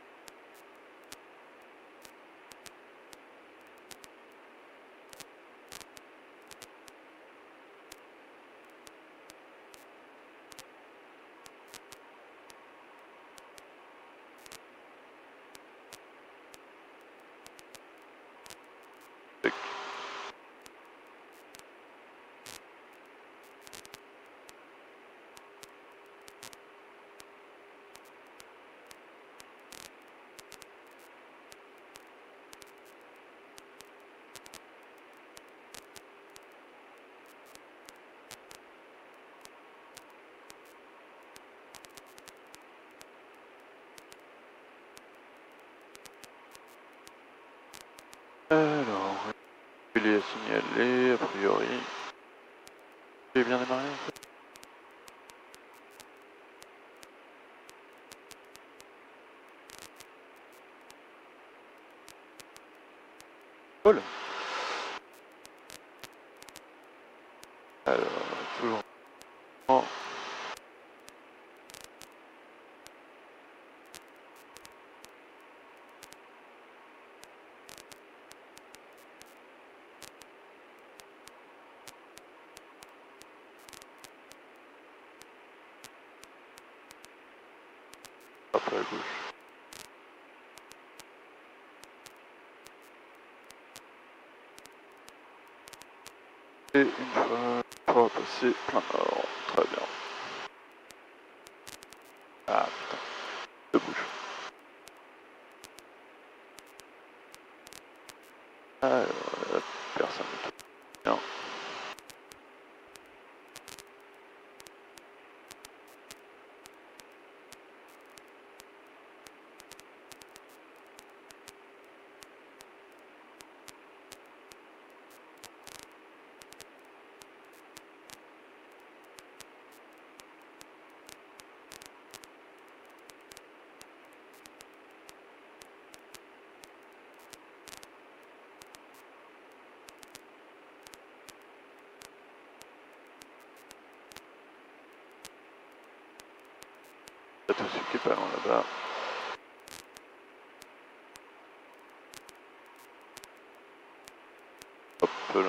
Alors, il est signalé, a priori. J'ai bien démarré en fait. Cool. Alors, toujours. Oh. Hop à gauche. Et une fois passé plein nord, très bien. Ah putain, deux bouches. Alors, Là. Hop là.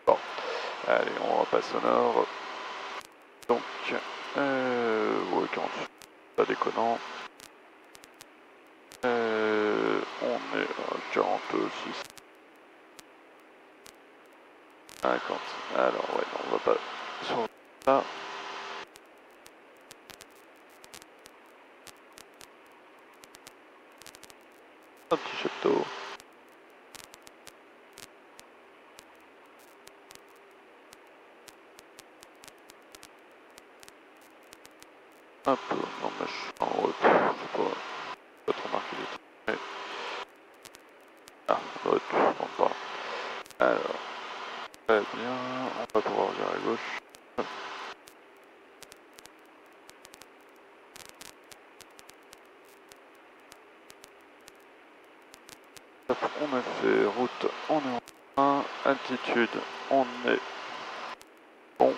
Bon, allez, on repasse au nord. Donc, ouais, 48, pas déconnant. On est à 46. 50. Alors, ouais, non, on va pas sur ça. Un petit château. Un peu, non mais je suis en haute, je sais pas trop marqué les trucs. Mais... ah, haute, on part. Alors, très bien, on va pouvoir virer à gauche. On a fait route, on est en 1, altitude, on est bon.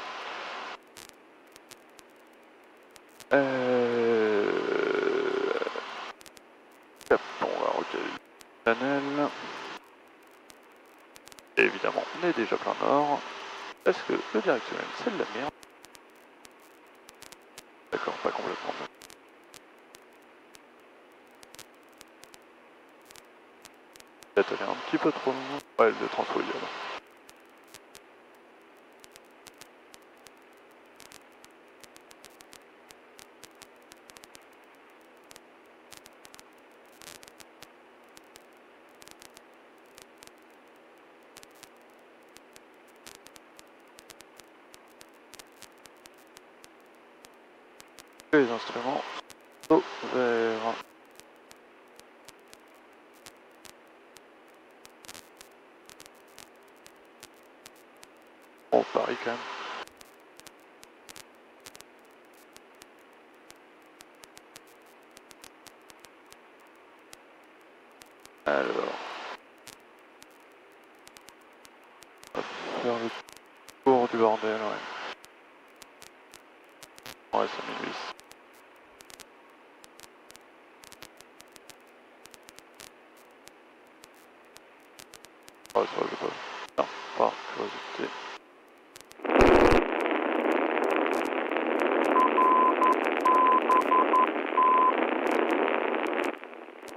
On va recaler le panel. Et évidemment, on est déjà plein nord. Est-ce que le directionnel c'est de la merde? D'accord, pas complètement. Peut-être aller un petit peu trop loin. Ouais, le transfo y alors. Les instruments au vert. On parie quand même. Alors, on va faire le tour du bordel, ouais. Ouais, 5008. Ouais, ça va, je pas. Non, par curiosité.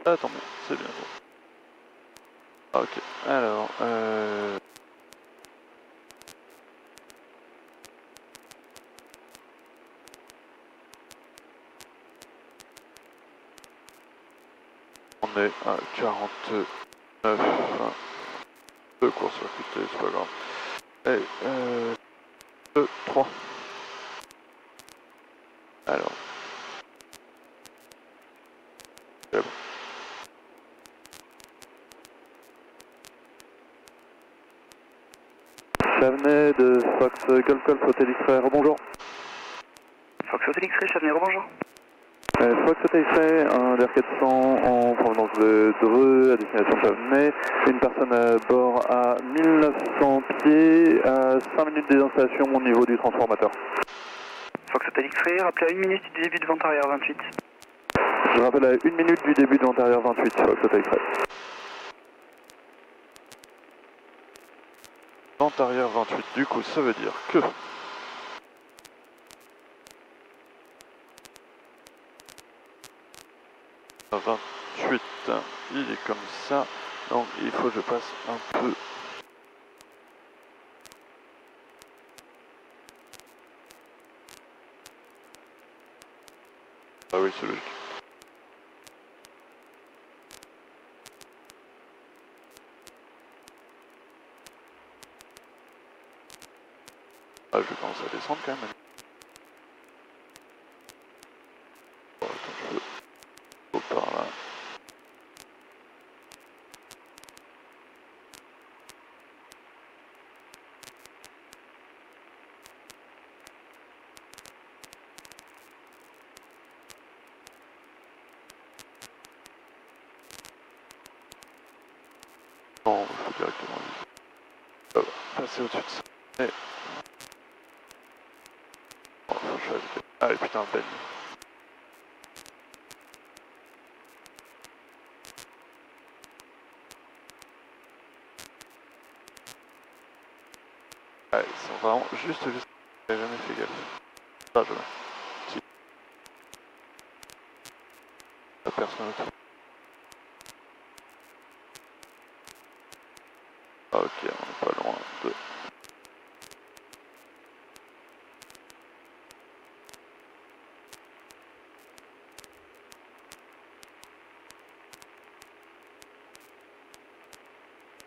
Ah, tant mieux, c'est bien bon. Ah, ok, alors, on est à 49. Deux court-circuités, c'est pas grave. Et 2, 3. Alors. C'est bon. Chavenay de Fox Golf Golf Hotel X-Ray, rebonjour. Fox Hotel X-Ray, Chavenay, rebonjour. Fox Hotel X-Ray, un DR400 en provenance de Dreux à destination de Chavenay. Une personne à bord à 1900 pieds, à 5 minutes des installations au niveau du transformateur. Fox Hotel X-Ray, rappelez à 1 minute du début de vente arrière 28. Je rappelle à 1 minute du début de vente arrière 28, Fox Hotel X-Ray. Vente arrière 28, du coup ça veut dire que... 28, il est comme ça, donc il faut que je passe un peu... Ah oui, c'est logique. Ah, je vais commencer à descendre quand même. Bon, attends, je veux... Faut par là. Non, il faut directement viser. c'est au-dessus de ça. Et... Oh, faut que je fasse... Allez, putain, Ben. Ouais, ils sont vraiment juste... J'ai jamais fait gaffe. Ah, jamais. Si. La personne autour. Ah, ok, on est pas loin de...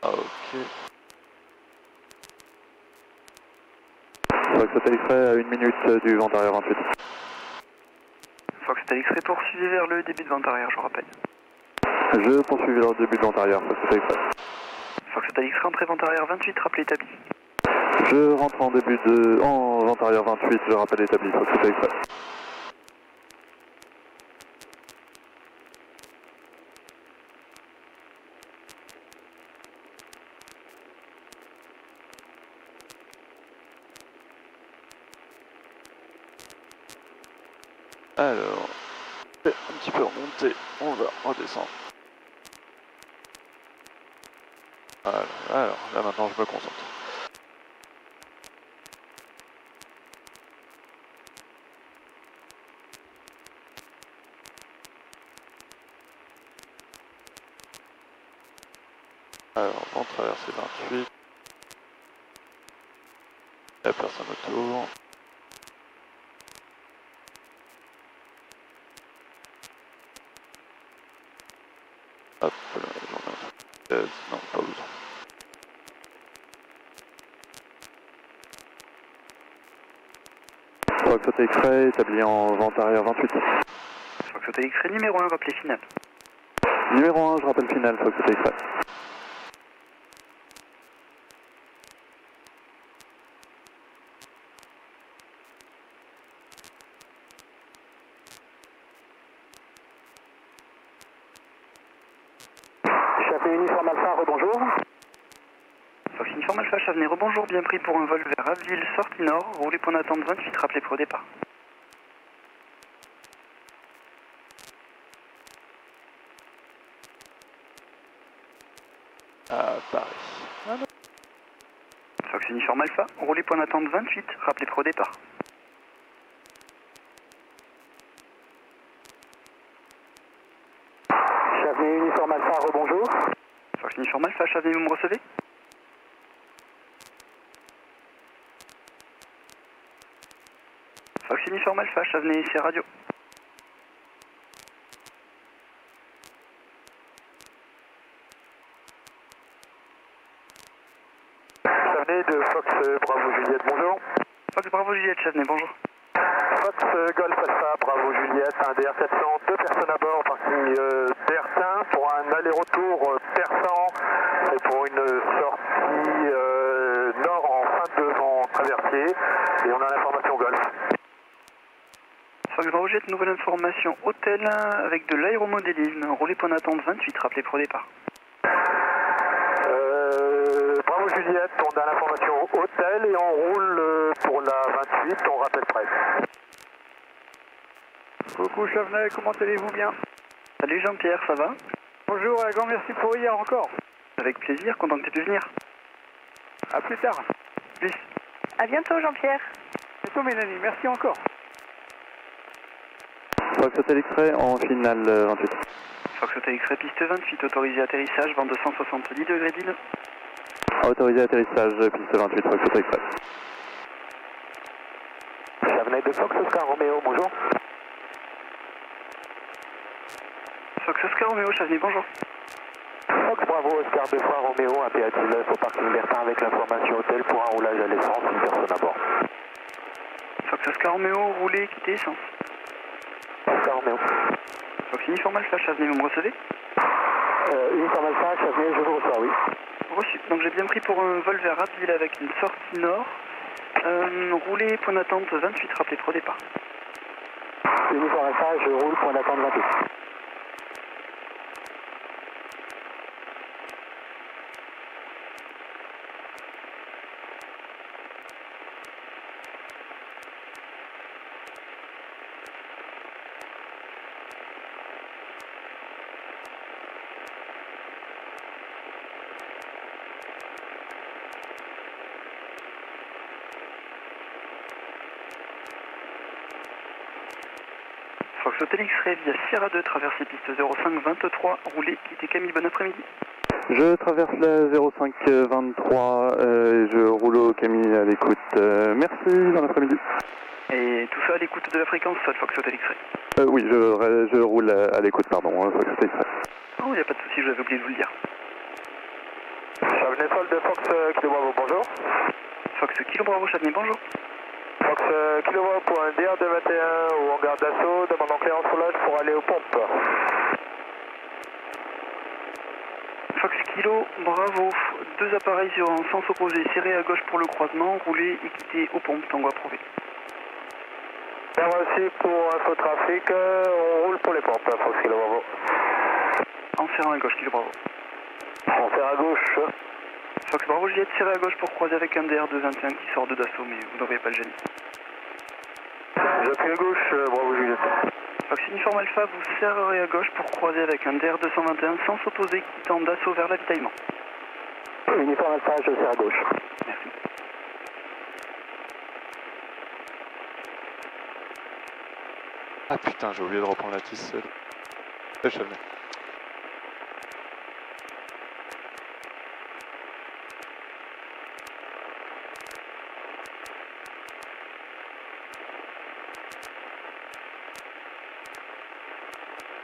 Ah, ok. Fox Hotel X-Ray à 1 minute du vent arrière 28. Fox Hotel X-Ray poursuivez vers le début de vent arrière, je rappelle. Je poursuis vers le début de vent arrière, Fox Hotel X-Ray. Fox Hotel X-Ray, entrée vent arrière 28, rappel établi. Je rentre en début de... en vent arrière 28, je rappelle établi, Fox Hotel X-Ray. Alors, un petit peu remonter, on va redescendre. Voilà, alors là maintenant je me concentre. Alors, on traverse 28. Il n'y a personne autour. Hop, là, j'en ai un truc. Non, pas besoin. Fox Hotel X-Ray établi en vent arrière 28. Fox Hotel X-Ray numéro 1, rappelé final. Numéro 1, je rappelle final, Fox Hotel X-Ray. Chapelet uniforme Alpha, rebonjour. Fox uniforme Alpha, Chavenay, rebonjour, bien pris pour un vol vers Abbeville, sortie nord, roulez point d'attente 28, rappelé pour départ. À Paris. Fox uniforme Alpha, roulez point d'attente 28, rappelé pour départ. Chavenay uniforme Alpha, rebonjour. Fox uniforme Alpha, Chavenay, vous me recevez? Fox uniforme Alpha, Chavenay, c'est radio. Chavenay de Fox Bravo Juliette, bonjour. Fox Bravo Juliette, Chavenay, bonjour. Fox Golf Alpha Bravo Juliette, un DR400, 2 personnes à bord, parking Bertin pour un aller-retour Persan. C'est pour une sortie nord en fin de vent traversier et on a l'information Golf. Fox Bravo Juliette, nouvelle information hôtel avec de l'aéromodélisme, roulez point d'attente 28, rappelé pour départ. Bravo Juliette, on a l'information hôtel et on roule pour la 28, on rappelle prêt. Coucou Chavenay, comment allez-vous bien? Salut Jean-Pierre, ça va? Bonjour, un grand merci pour hier encore. Avec plaisir, content que tu aies pu venir. A plus tard. Plus. À bientôt Jean-Pierre. À bientôt Mélanie, merci encore. Fox Hotel X-Ray en finale 28. Fox Hotel X-Ray, piste 28, autorisé atterrissage, vent 270 degrés d'île. Autorisé atterrissage, piste 28, Fox Hotel X-Ray. Chavenay de Fox Oscar Romeo, bonjour. Fox Oscar Romeo, Chavenay, bonjour. Fox Bravo Oscar 2 fois Romeo, impératif au parking Bertin avec l'information hôtel pour un roulage à l'essence, une personne à bord. Fox Oscar Romeo, roulez, quittez essence. Oscar Romeo. Fox uniforme Alpha, Chavenay, vous me recevez? Uniforme Alpha, Chavenay, je vous reçois, oui. Reçu. Donc j'ai bien pris pour un vol vers Abbeville avec une sortie nord. Roulez, point d'attente 28, rappelez pour départ. Uniforme Alpha, je roule, point d'attente 28. Fox Hotel X-Ray via Sierra 2, traversée piste 0523, roulez, quittez Camille, bon après-midi. Je traverse la 0523, je roule au Camille à l'écoute. Merci, bon après-midi. Et tout ça à l'écoute de la fréquence Sol Fox Hotel X-Ray. Oui, je roule à l'écoute, pardon, Fox Hotel X-Ray. Oh, il n'y a pas de souci, j'avais oublié de vous le dire. Chavenet Sol de Fox Kilo Bravo, bonjour. Fox Kilo Bravo, Chavenet, bonjour. Fox Kilo Bravo pour un DR221 au hangar d'assaut, demandant clairance roulage pour aller aux pompes. Fox Kilo Bravo, deux appareils sur un sens opposé, serré à gauche pour le croisement, roulez et quittez aux pompes, tango approuvé. Bien reçu pour infotrafic, on roule pour les pompes, Fox Kilo Bravo. En serrant à gauche, Kilo Bravo. On serre à gauche. Fox Bravo Juliette, serré à gauche pour croiser avec un DR221 qui sort de Dassault, mais vous ne devriez pas le gêner. J'appuie à gauche, Bravo Juliette. Fox Uniforme Alpha, vous serrerez à gauche pour croiser avec un DR221 sans s'opposer quittant Dassault vers l'avitaillement. Uniforme Alpha, je serre à gauche. Merci. Ah putain, j'ai oublié de reprendre la tisse. C'est Chavenet.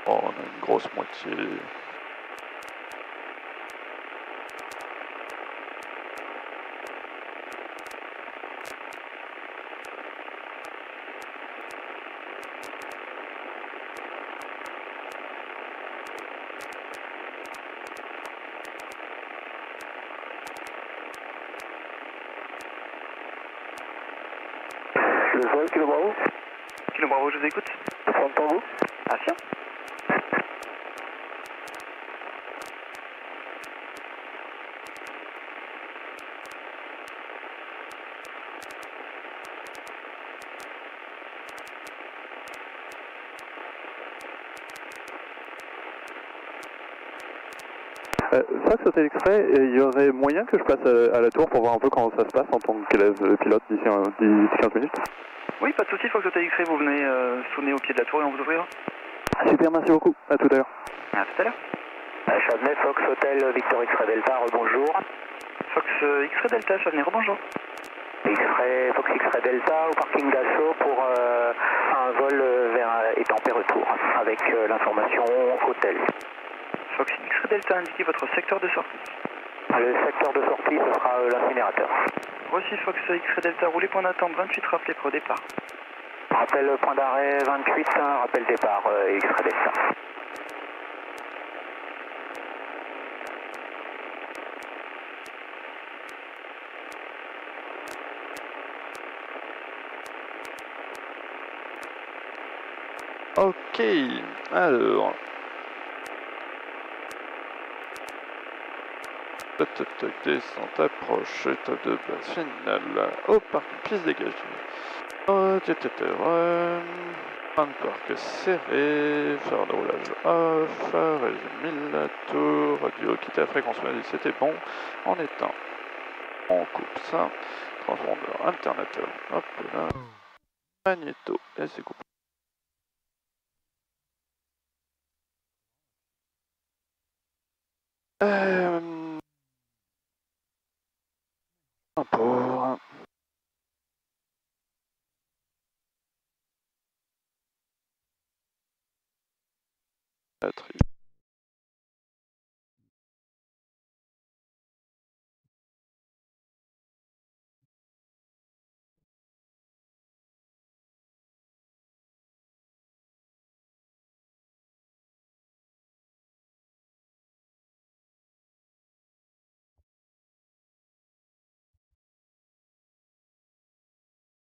Oh, on a une grosse moitié. Le sol, Kilo Bravo. Kilo Bravo, je vous écoute. Prendre pour vous. Action. Fox Hotel X-Ray, il y aurait moyen que je passe à la tour pour voir un peu comment ça se passe en tant qu'élève pilote d'ici 15 minutes? Oui, pas de souci, Fox Hotel X-Ray, vous venez sonner au pied de la tour et on vous ouvrira. Super, merci beaucoup, à tout à l'heure. À tout à l'heure. Chavenet, Fox Hotel, Victor X-Ray Delta, rebonjour. Fox X-Ray Delta, Chavenet, rebonjour. X-Ray, Fox X-Ray Delta au parking d'assaut pour un vol vers Étampes-Retour avec l'information hôtel. Fox X-Ray Delta, indiquez votre secteur de sortie. Le secteur de sortie, ce sera l'incinérateur. Reçu Fox X-Ray Delta, roulez point d'attente 28, rappelez pour départ. Rappel point d'arrêt 28, rappel départ X-Ray Delta. Ok, alors. Descente, approche, étape de base finale. Au parc, piste dégagée. Oh, fin de parc serré, faire le roulage off, régime 1000 tours, radio quitter la fréquence, c'était bon. On éteint, on coupe ça. Transpondeur, alternateur, hop là. Magnéto, et c'est coupé. Rapport. Batterie.